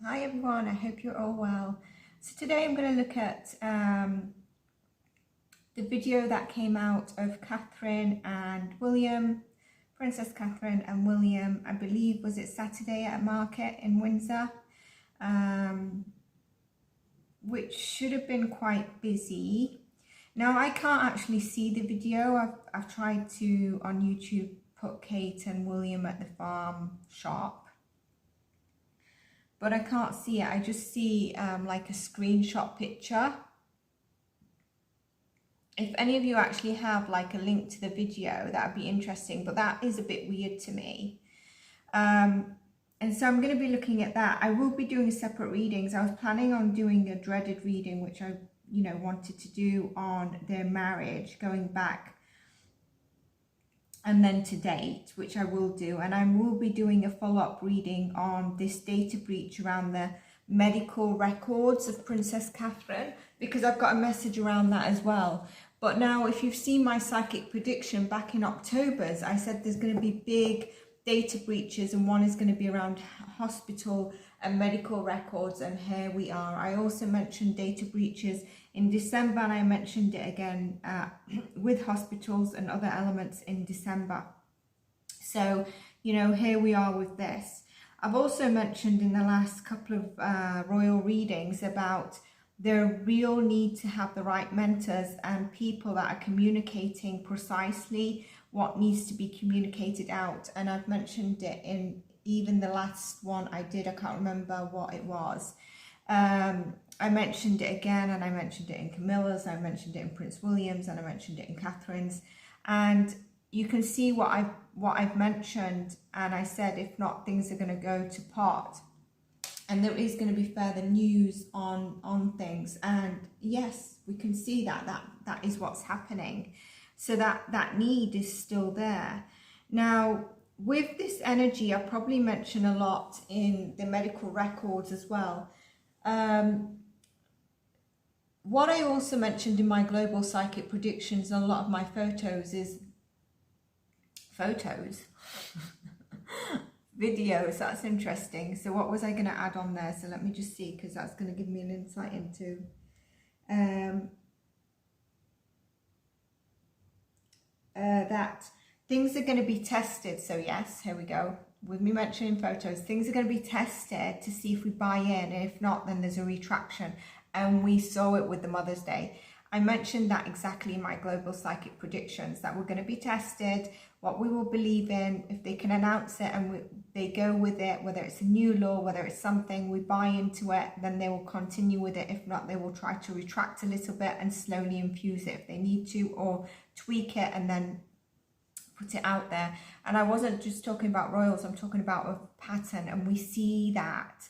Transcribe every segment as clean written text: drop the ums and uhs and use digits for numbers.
Hi everyone, I hope you're all well. So today I'm going to look at the video that came out of Catherine and William, Princess Catherine and William, I believe, was it Saturday at a market in Windsor, which should have been quite busy. Now I can't actually see the video. I've tried to on YouTube put Kate and William at the farm shop, but I can't see it. I just see like a screenshot picture. If any of you actually have like a link to the video, that would be interesting, but that is a bit weird to me. And so I'm going to be looking at that. I will be doing separate readings. I was planning on doing a dreaded reading, which I wanted to do on their marriage, going back and then to date, which I will do, and I will be doing a follow-up reading on this data breach around the medical records of Princess Catherine, because I've got a message around that as well. But now, if you've seen my psychic prediction back in October's, I said there's going to be big data breaches, and one is going to be around hospital and medical records, and here we are. I also mentioned data breaches in December, and I mentioned it again with hospitals and other elements in December. So, here we are with this. I've also mentioned in the last couple of royal readings about the real need to have the right mentors and people that are communicating precisely what needs to be communicated out. And I've mentioned it in even the last one I did. I can't remember what it was. I mentioned it again, and I mentioned it in Camilla's, I mentioned it in Prince William's, and I mentioned it in Catherine's. And you can see what I've mentioned, and I said if not, things are going to go to pot. And there is going to be further news on things. And yes, we can see that is what's happening. So that need is still there. Now, with this energy, I probably mention a lot in the medical records as well. What I also mentioned in my global psychic predictions and a lot of my photos is videos. That's interesting. So what was I going to add on there? So let me just see, because that's going to give me an insight into that things are going to be tested. So yes, here we go. With me mentioning photos, things are going to be tested to see if we buy in, and if not, then there's a retraction. And we saw it with the Mother's Day. I mentioned that exactly in my global psychic predictions, that we're going to be tested, what we will believe in, if they can announce it and they go with it, whether it's a new law, whether it's something, we buy into it, then they will continue with it. If not, they will try to retract a little bit and slowly infuse it if they need to, or tweak it and then put it out there. And I wasn't just talking about royals, I'm talking about a pattern, and we see that.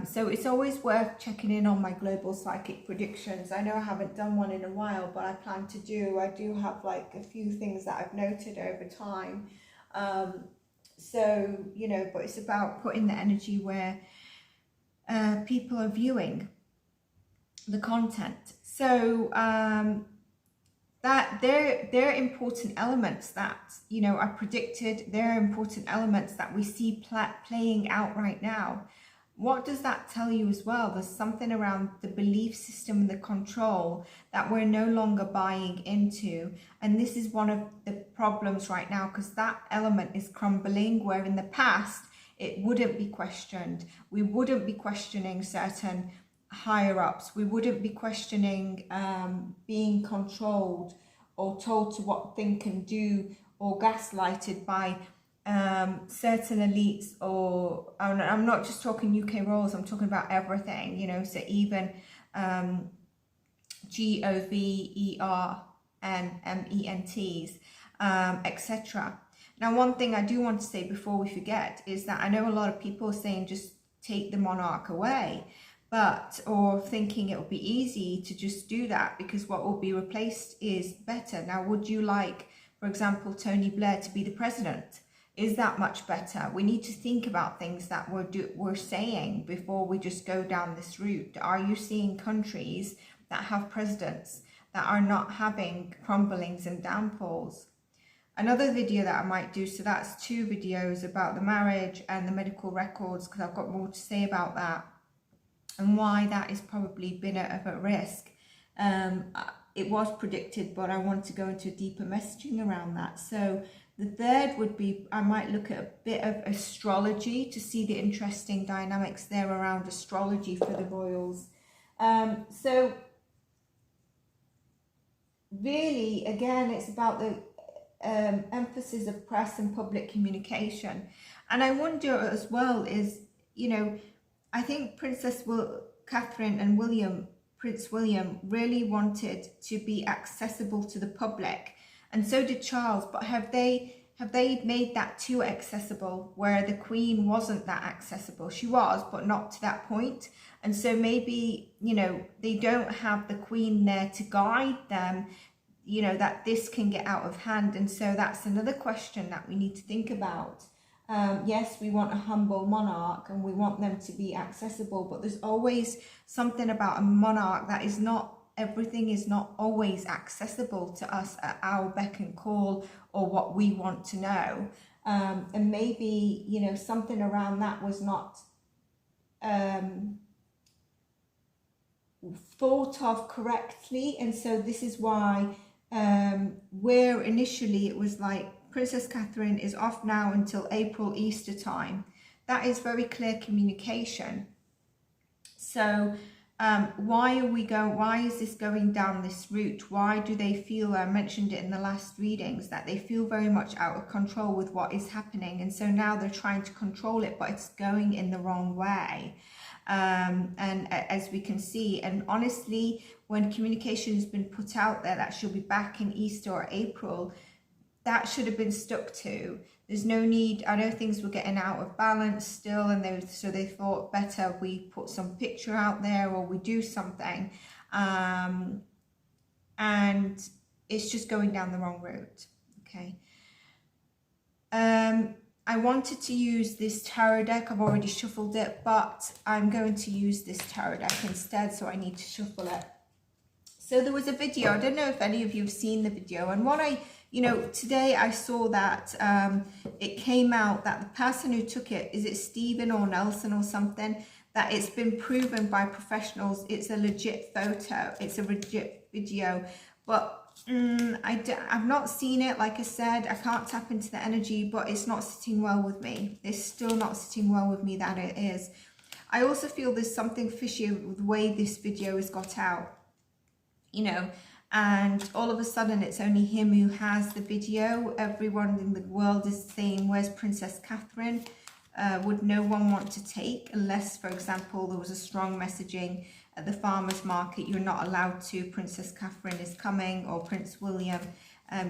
So it's always worth checking in on my global psychic predictions. I know I haven't done one in a while, but I plan to do. I do have like a few things that I've noted over time. So, but it's about putting the energy where people are viewing the content. So that they're important elements that, are predicted. They're important elements that we see playing out right now. What does that tell you as well? There's something around the belief system and the control that we're no longer buying into. And this is one of the problems right now, because that element is crumbling, where in the past, it wouldn't be questioned. We wouldn't be questioning certain higher ups. We wouldn't be questioning being controlled or told to what think and do, or gaslighted by certain elites, or I'm not just talking UK royals, I'm talking about everything, so even GOVERNMENTs, etc. Now, one thing I do want to say before we forget is that I know a lot of people are saying just take the monarch away, or thinking it will be easy to just do that because what will be replaced is better. Now, would you like, for example, Tony Blair to be the president? Is that much better? We need to think about things that we're saying before we just go down this route. Are you seeing countries that have presidents that are not having crumblings and downfalls? another video that I might do. So that's 2 videos about the marriage and the medical records, because I've got more to say about that and why that is probably been at risk. It was predicted, but I want to go into deeper messaging around that. So the third would be, I might look at a bit of astrology to see the interesting dynamics there around astrology for the royals. So really, again, it's about the emphasis of press and public communication. And I wonder as well is, you know, I think Catherine and Prince William really wanted to be accessible to the public, and so did Charles, but have they made that too accessible, where the Queen wasn't that accessible? She was, but not to that point. And so maybe, you know, they don't have the Queen there to guide them, you know, that this can get out of hand. And so that's another question that we need to think about. Yes, we want a humble monarch and we want them to be accessible, but there's always something about a monarch that is not, everything is not always accessible to us at our beck and call or what we want to know. And maybe, you know, something around that was not thought of correctly. And so this is why where initially it was like, Princess Catherine is off now until April, Easter time. That is very clear communication. So why is this going down this route? Why do they feel, I mentioned it in the last readings, that they feel very much out of control with what is happening. And so now they're trying to control it, but it's going in the wrong way. And as we can see, and honestly, when communication has been put out there that she'll be back in Easter or April, that should have been stuck to. There's no need. I know things were getting out of balance still, and so they thought better we put some picture out there or we do something, and it's just going down the wrong route. Okay. I wanted to use this tarot deck. I've already shuffled it, but I'm going to use this tarot deck instead, so I need to shuffle it. So there was a video, I don't know if any of you have seen the video, and what today I saw that it came out that the person who took it, is it Stephen or Nelson or something, that it's been proven by professionals, it's a legit photo, it's a legit video, but I've not seen it. Like I said, I can't tap into the energy, but it's not sitting well with me. It's still not sitting well with me that it is. I also feel there's something fishy with the way this video has got out, you know, and all of a sudden it's only him who has the video. Everyone in the world is saying, where's Princess Catherine? Would no one want to take, unless, for example, there was a strong messaging at the farmer's market, you're not allowed to, Princess Catherine is coming, or Prince William,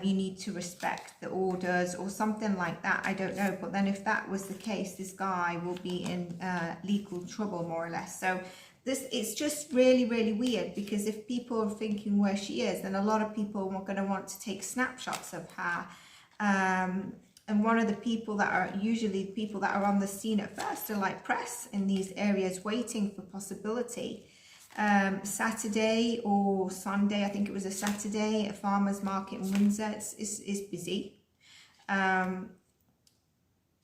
you need to respect the orders, or something like that. I don't know. But then if that was the case, this guy will be in legal trouble, more or less. So it's just really, really weird, because if people are thinking where she is, then a lot of people are going to want to take snapshots of her. And one of the people that are usually people that are on the scene at first are like press in these areas waiting for possibility. Saturday or Sunday, I think it was a Saturday, a farmer's market in Windsor is busy.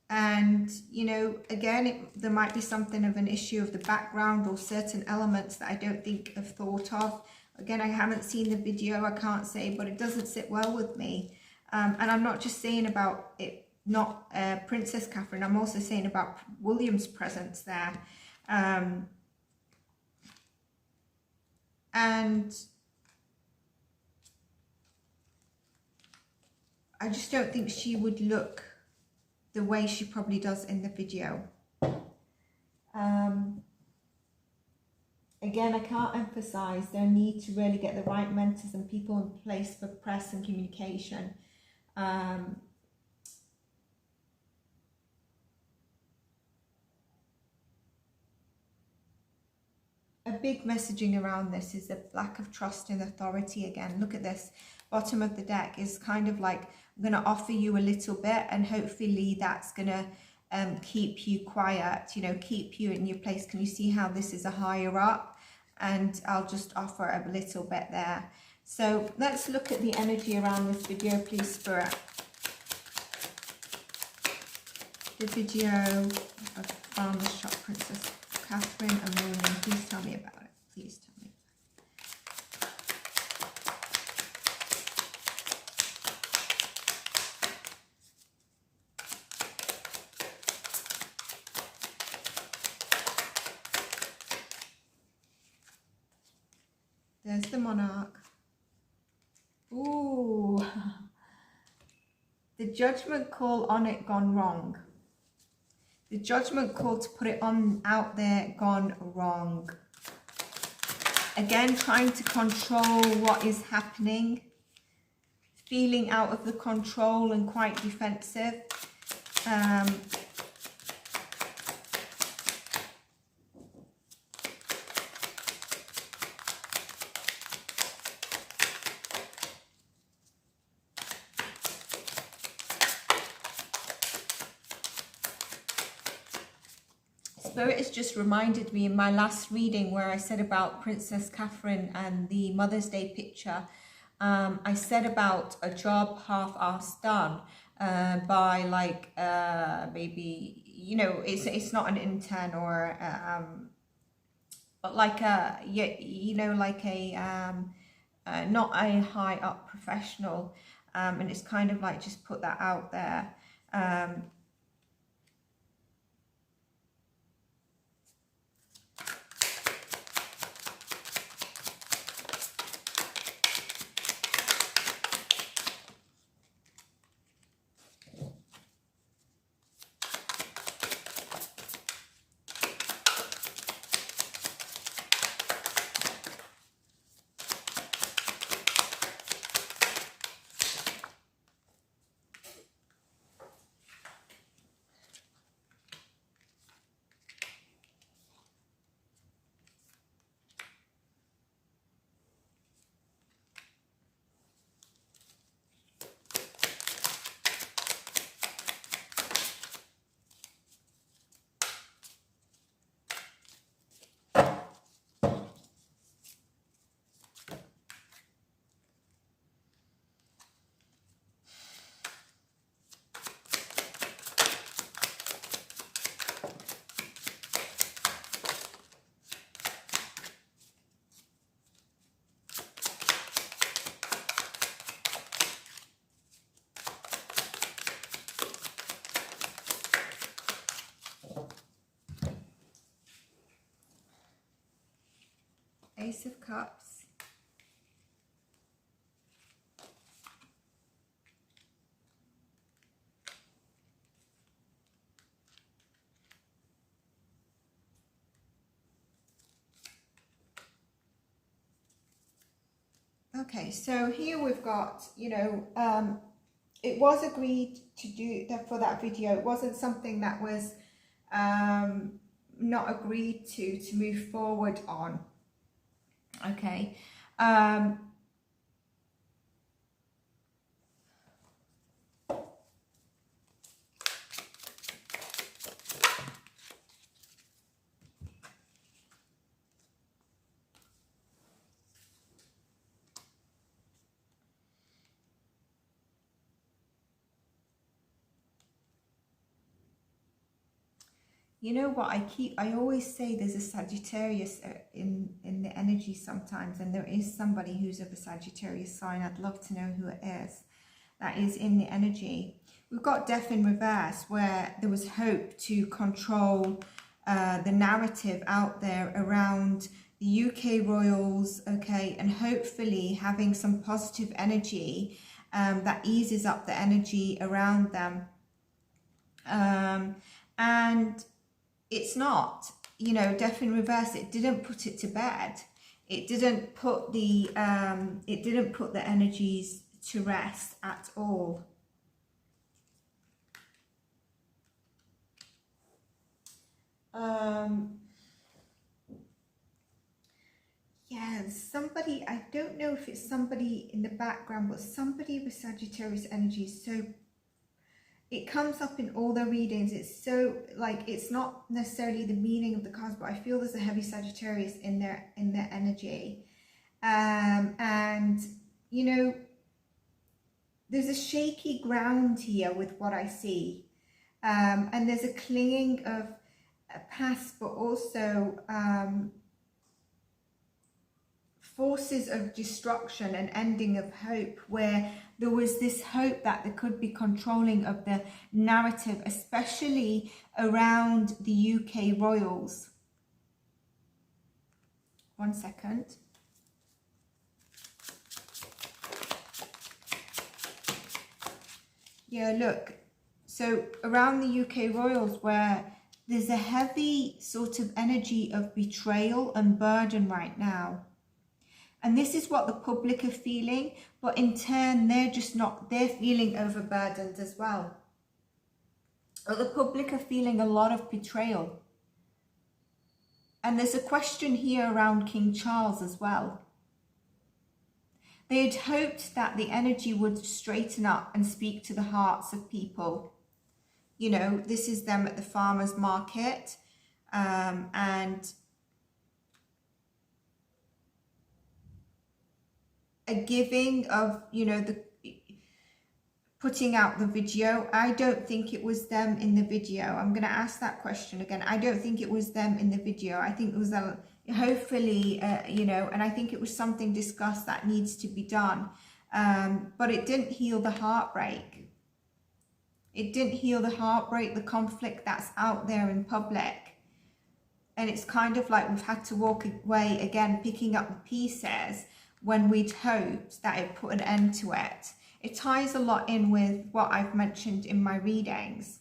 And, you know, again, there might be something of an issue of the background or certain elements that I don't think I've thought of. Again, I haven't seen the video, I can't say, but it doesn't sit well with me. And I'm not just saying about it, not Princess Catherine, I'm also saying about William's presence there. And I just don't think she would look the way she probably does in the video. Again, I can't emphasize their need to really get the right mentors and people in place for press and communication. A big messaging around this is the lack of trust in authority. Again, look at this. Bottom of the deck is kind of like, I'm going to offer you a little bit, and hopefully that's going to keep you quiet, you know, keep you in your place. Can you see how this is a higher up? And I'll just offer a little bit there. So let's look at the energy around this video, please, Spirit. the video of Farmer's Shop Princess Catherine and William. Please tell me about it. Please tell me. There's the monarch. Ooh. The judgment call on it gone wrong. The judgment call to put it on out there gone wrong. Again, trying to control what is happening. Feeling out of the control and quite defensive. Spirit has just reminded me in my last reading where I said about Princess Catherine and the Mother's Day picture. I said about a job half-assed done by like maybe, you know, it's not an intern or but like a, you know, like a not a high up professional, and it's kind of like just put that out there. Ace of Cups. Okay, so here we've got, you know, it was agreed to do that for that video. It wasn't something that was not agreed to move forward on. Okay. You know what, I always say there's a Sagittarius in the energy sometimes, and there is somebody who's of a Sagittarius sign. I'd love to know who it is that is in the energy. We've got Death in Reverse, where there was hope to control the narrative out there around the UK royals, okay, and hopefully having some positive energy that eases up the energy around them. And it's not, you know, Death in Reverse, it didn't put it to bed. It didn't put the energies to rest at all. Yeah, somebody, I don't know if it's somebody in the background, but somebody with Sagittarius energy. So it comes up in all the readings. It's so, like, it's not necessarily the meaning of the cards, but I feel there's a heavy Sagittarius in their energy. And, you know, there's a shaky ground here with what I see. And there's a clinging of a past, but also forces of destruction and ending of hope, where there was this hope that there could be controlling of the narrative, especially around the UK royals. One second. Yeah, look. So around the UK royals, where there's a heavy sort of energy of betrayal and burden right now. And this is what the public are feeling, but in turn, they're feeling overburdened as well. But the public are feeling a lot of betrayal. And there's a question here around King Charles as well. They had hoped that the energy would straighten up and speak to the hearts of people. You know, this is them at the farmer's market, and a giving of, you know, the putting out the video. I don't think it was them in the video. I'm going to ask that question again. I don't think it was them in the video. I think it was hopefully, you know, and I think it was something discussed that needs to be done. But it didn't heal the heartbreak. It didn't heal the heartbreak, the conflict that's out there in public. And it's kind of like we've had to walk away again, picking up the pieces when we'd hoped that it put an end to it. It ties a lot in with what I've mentioned in my readings.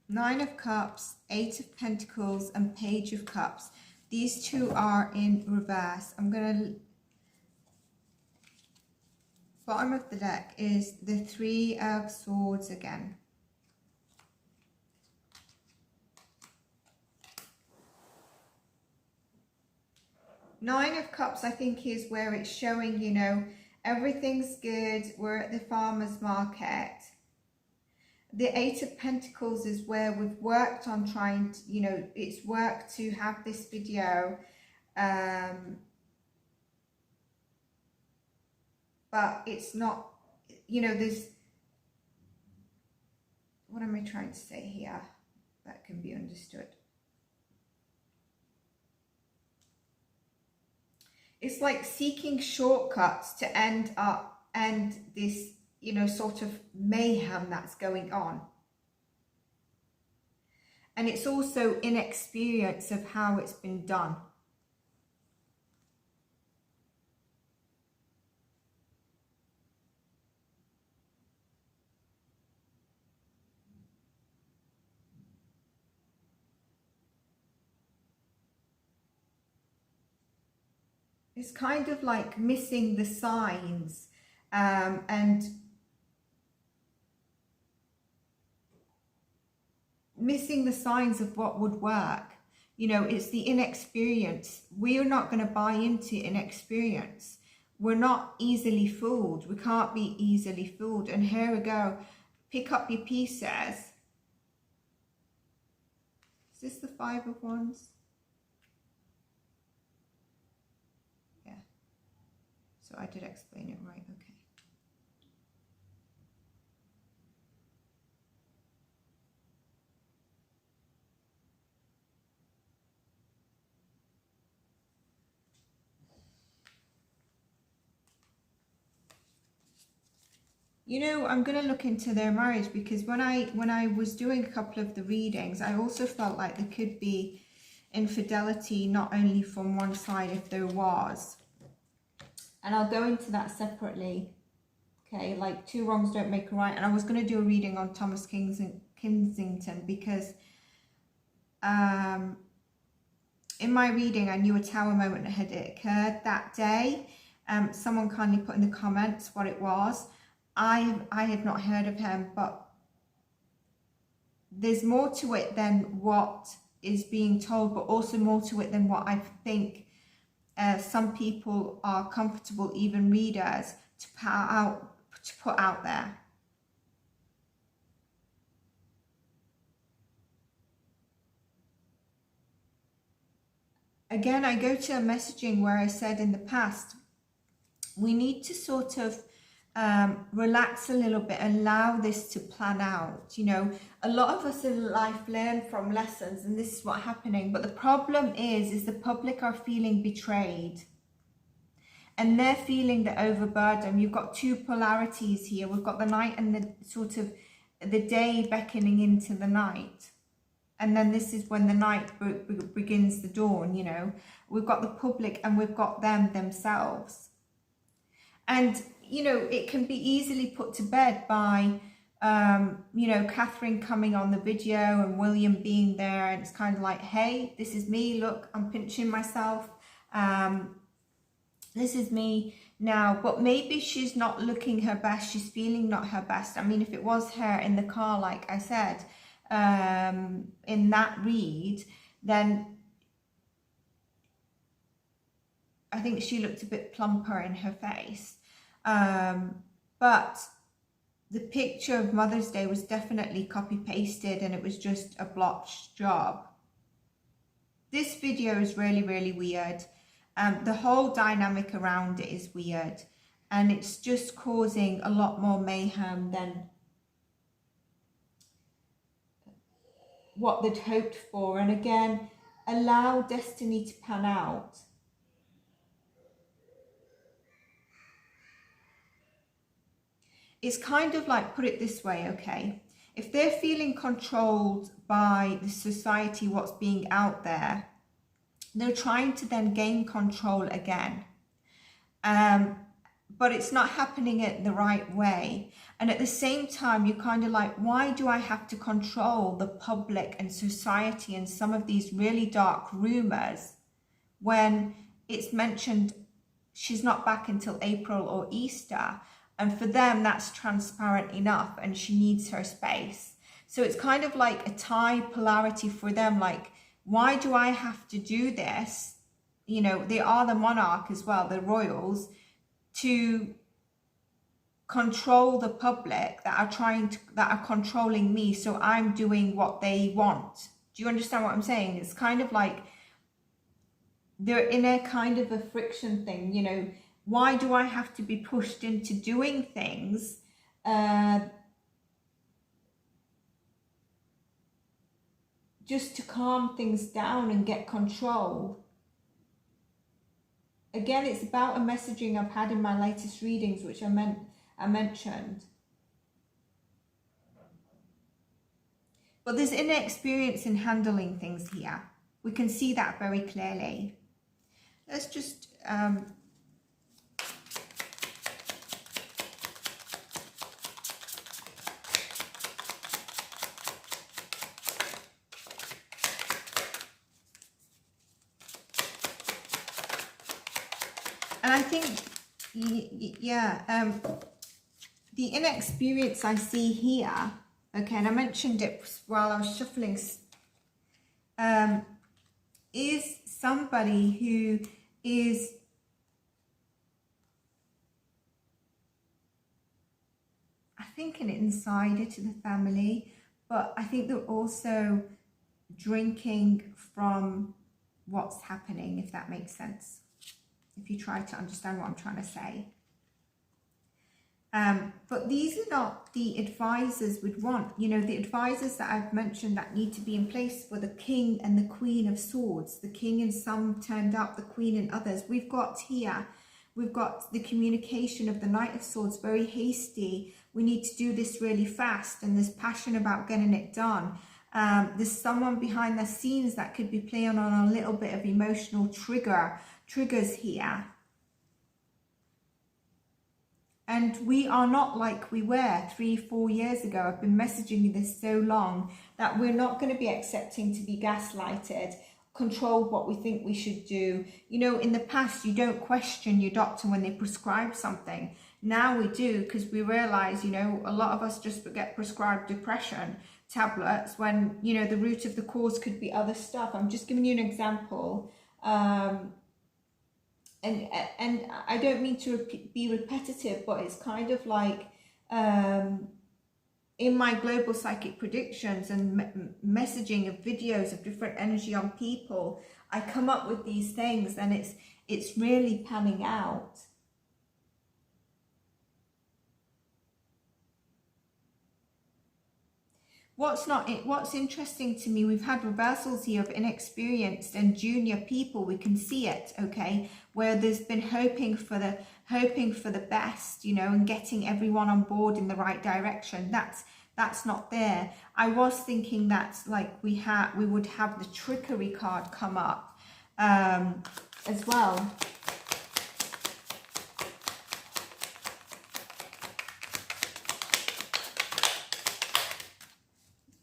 Nine of Cups, Eight of Pentacles, and Page of Cups. These two are in reverse. I'm going to... Bottom of the deck is the Three of Swords again. Nine of Cups, I think, is where it's showing, you know, everything's good. We're at the farmer's market. The Eight of Pentacles is where we've worked on trying to, you know, it's worked to have this video. But it's not, you know, there's, what am I trying to say here that can be understood? It's like seeking shortcuts to end this, you know, sort of mayhem that's going on. And it's also inexperience of how it's been done. It's kind of like missing the signs, and missing the signs of what would work. You know, it's the inexperience. We are not going to buy into inexperience. We're not easily fooled. We can't be easily fooled. And here we go. Pick up your pieces. Is this the Five of Wands? Yeah. So I did explain it right. Okay. You know, I'm going to look into their marriage, because when I was doing a couple of the readings, I also felt like there could be infidelity, not only from one side if there was. And I'll go into that separately. Okay, like two wrongs don't make a right. And I was going to do a reading on Thomas Kensington, because in my reading, I knew a tower moment had occurred that day. Someone kindly put in the comments what it was. I had not heard of him, but there's more to it than what is being told, but also more to it than what I think some people are comfortable, even readers, to put out there. again, I go to a messaging where I said in the past, we need to sort of relax a little bit, allow this to plan out. You know, a lot of us in life learn from lessons, and this is what's happening. But the problem is the public are feeling betrayed. And they're feeling the overburden. You've got two polarities here. We've got the night and the sort of the day beckoning into the night. And then this is when the night begins the dawn, you know. We've got the public and we've got them themselves. And, you know, it can be easily put to bed by, you know, Catherine coming on the video and William being there. And it's kind of like, hey, this is me. Look, I'm pinching myself. This is me now. But maybe she's not looking her best. She's feeling not her best. I mean, if it was her in the car, like I said, in that read, then I think she looked a bit plumper in her face. But the picture of Mother's Day was definitely copy pasted, and it was just a blotched job. This video is really, really weird. The whole dynamic around it is weird, and it's just causing a lot more mayhem than what they'd hoped for. And again, allow destiny to pan out. It's kind of like, put it this way, okay? If they're feeling controlled by the society, what's being out there, they're trying to then gain control again. But it's not happening in the right way. And at the same time, you're kind of like, why do I have to control the public and society and some of these really dark rumors when it's mentioned she's not back until April or Easter? And for them, that's transparent enough, and she needs her space. So it's kind of like a tie polarity for them, like, why do I have to do this? You know, they are the monarch as well, the royals, to control the public that are controlling me, so I'm doing what they want. Do you understand what I'm saying? It's kind of like they're in a kind of a friction thing, you know. Why do I have to be pushed into doing things just to calm things down and get control? Again, it's about a messaging I've had in my latest readings, which I mentioned. But there's inexperience in handling things here. We can see that very clearly. Let's just... And I think, yeah, the inexperience I see here, okay, and I mentioned it while I was shuffling, is somebody who is I think an insider to the family, but I think they're also drinking from what's happening, if that makes sense. If you try to understand what I'm trying to say. But these are not the advisors we'd want. You know, the advisors that I've mentioned that need to be in place were the King and the Queen of Swords. The King in some turned up, the Queen in others. We've got here, we've got the communication of the Knight of Swords, very hasty. We need to do this really fast, and there's passion about getting it done. There's someone behind the scenes that could be playing on a little bit of emotional triggers here. And we are not like we were 3-4 years ago. I've been messaging you this so long that we're not going to be accepting to be gaslighted, controlled what we think we should do. You know, in the past, you don't question your doctor when they prescribe something. Now we do, because we realize, you know, a lot of us just get prescribed depression tablets when, you know, the root of the cause could be other stuff. I'm just giving you an example. And I don't mean to be repetitive, but it's kind of like in my global psychic predictions and messaging of videos of different energy on people, I come up with these things, and it's really panning out. What's interesting to me, we've had reversals here of inexperienced and junior people. We can see it, okay, where there's been hoping for the best, you know, and getting everyone on board in the right direction. That's not there. I was thinking that like we would have the trickery card come up as well.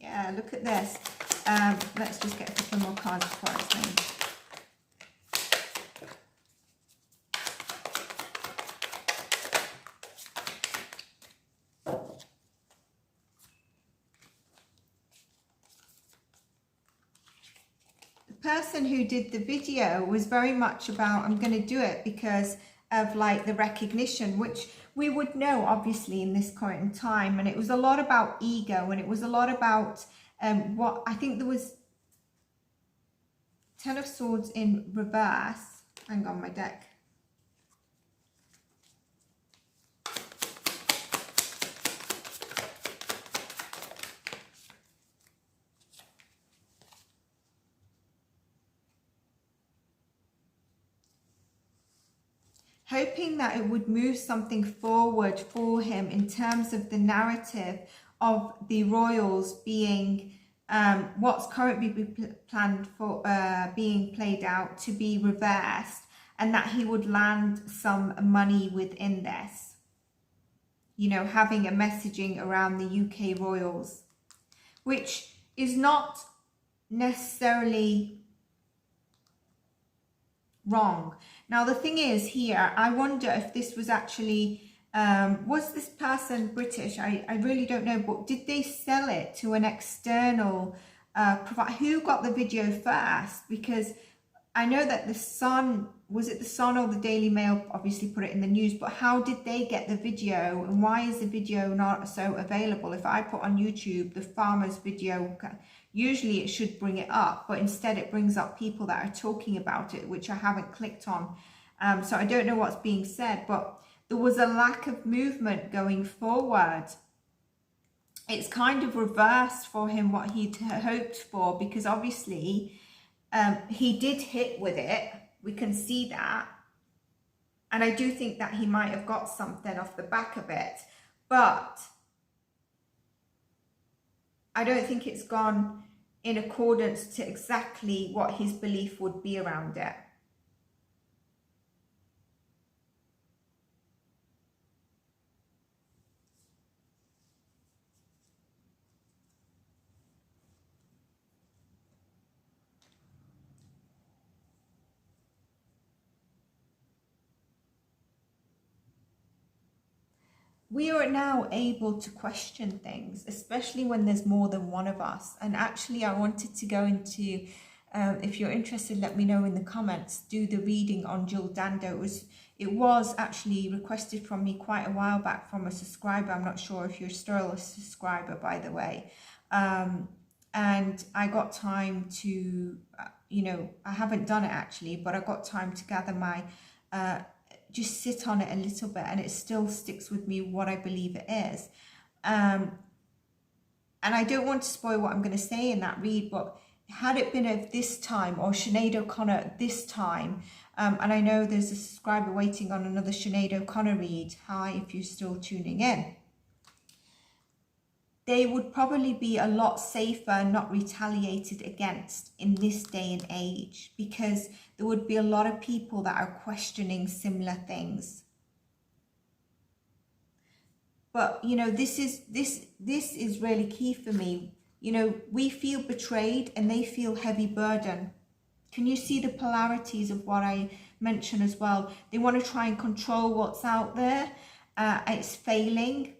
Yeah, look at this. Let's just get a couple more cards before I change. The person who did the video was very much about, I'm going to do it because of like the recognition, which we would know obviously in this current time, and it was a lot about ego, and it was a lot about what I think there was 10 of Swords in reverse. Hang on, my deck. Hoping that it would move something forward for him in terms of the narrative of the royals being what's currently planned for being played out to be reversed, and that he would land some money within this, you know, having a messaging around the UK royals, which is not necessarily wrong. Now the thing is here, I wonder if this was actually was this person British? I really don't know, but did they sell it to an external provider? Who got the video first? Because I know that the Sun, was it the Sun or the Daily Mail obviously put it in the news, but how did they get the video, and why is the video not so available? If I put on YouTube the farmer's video, usually it should bring it up, but instead it brings up people that are talking about it, which I haven't clicked on. So I don't know what's being said, but there was a lack of movement going forward. It's kind of reversed for him what he'd hoped for, because obviously he did hit with it. We can see that. And I do think that he might have got something off the back of it, but I don't think it's gone in accordance to exactly what his belief would be around it. We are now able to question things, especially when there's more than one of us. And actually, I wanted to go into, if you're interested, let me know in the comments, do the reading on Jill Dando. It was actually requested from me quite a while back from a subscriber. I'm not sure if you're still a subscriber, by the way. And I got time to, you know, I haven't done it actually, but I got time to gather my... just sit on it a little bit, and it still sticks with me what I believe it is. And I don't want to spoil what I'm going to say in that read, but had it been of this time, or Sinead O'Connor at this time, and I know there's a subscriber waiting on another Sinead O'Connor read, hi if you're still tuning in, they would probably be a lot safer and not retaliated against in this day and age, because there would be a lot of people that are questioning similar things. But you know, this is really key for me. You know, we feel betrayed and they feel heavy burden. Can you see the polarities of what I mentioned as well? They want to try and control what's out there. It's failing.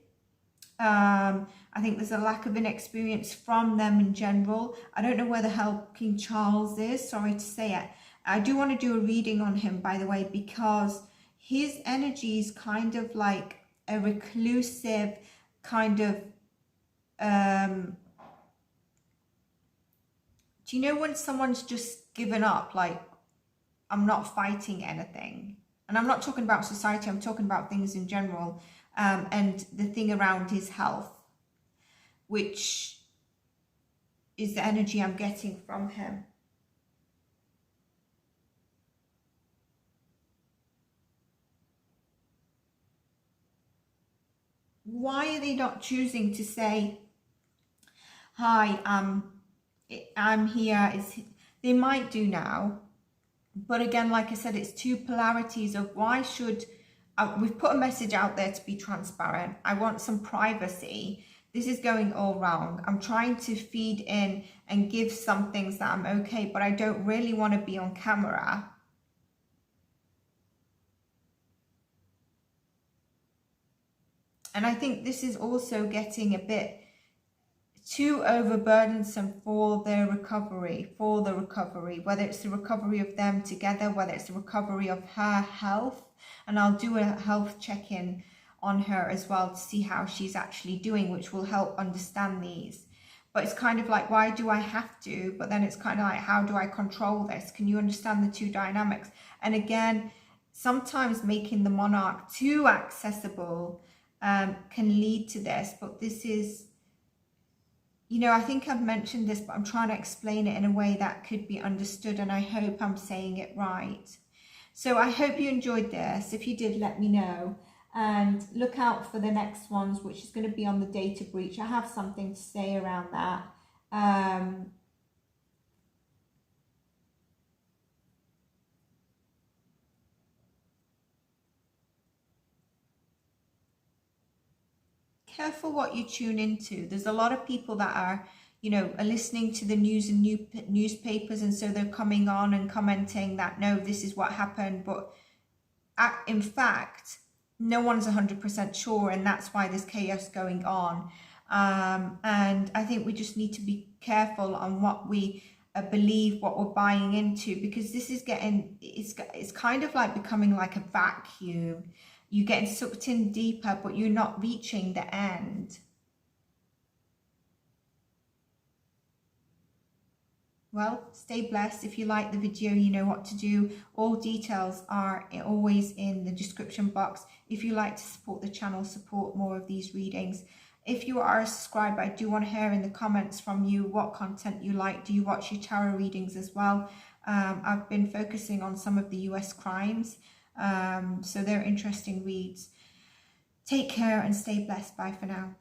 I think there's a lack of inexperience from them in general. I don't know where the hell King Charles is, sorry to say it. I do want to do a reading on him, by the way, because his energy is kind of like a reclusive kind of do you know when someone's just given up, like, I'm not fighting anything? And I'm not talking about society, I'm talking about things in general. And the thing around his health, which is the energy I'm getting from him. Why are they not choosing to say, hi, I'm here? They might do now, but again, like I said, it's two polarities of why should, we've put a message out there to be transparent. I want some privacy. This is going all wrong. I'm trying to feed in and give some things that I'm okay, but I don't really want to be on camera. And I think this is also getting a bit too overburdensome for the recovery, whether it's the recovery of them together, whether it's the recovery of her health. And I'll do a health check-in on her as well to see how she's actually doing, which will help understand these. But it's kind of like, why do I have to? But then it's kind of like, how do I control this? Can you understand the two dynamics? And again, sometimes making the monarch too accessible can lead to this. But this is, you know, I think I've mentioned this, but I'm trying to explain it in a way that could be understood, and I hope I'm saying it right. So I hope you enjoyed this. If you did, let me know. And look out for the next ones, which is going to be on the data breach. I have something to say around that. Careful what you tune into. There's a lot of people that are, you know, are listening to the news and newspapers, and so they're coming on and commenting that, no, this is what happened. But in fact, no one's 100% sure, and that's why there's chaos going on. And I think we just need to be careful on what we believe, what we're buying into, because this is getting, it's kind of like becoming like a vacuum. You're getting sucked in deeper, but you're not reaching the end. Well, stay blessed. If you like the video, you know what to do. All details are always in the description box. If you like to support the channel, support more of these readings. If you are a subscriber, I do want to hear in the comments from you what content you like. Do you watch your tarot readings as well? I've been focusing on some of the US crimes. So they're interesting reads. Take care and stay blessed. Bye for now.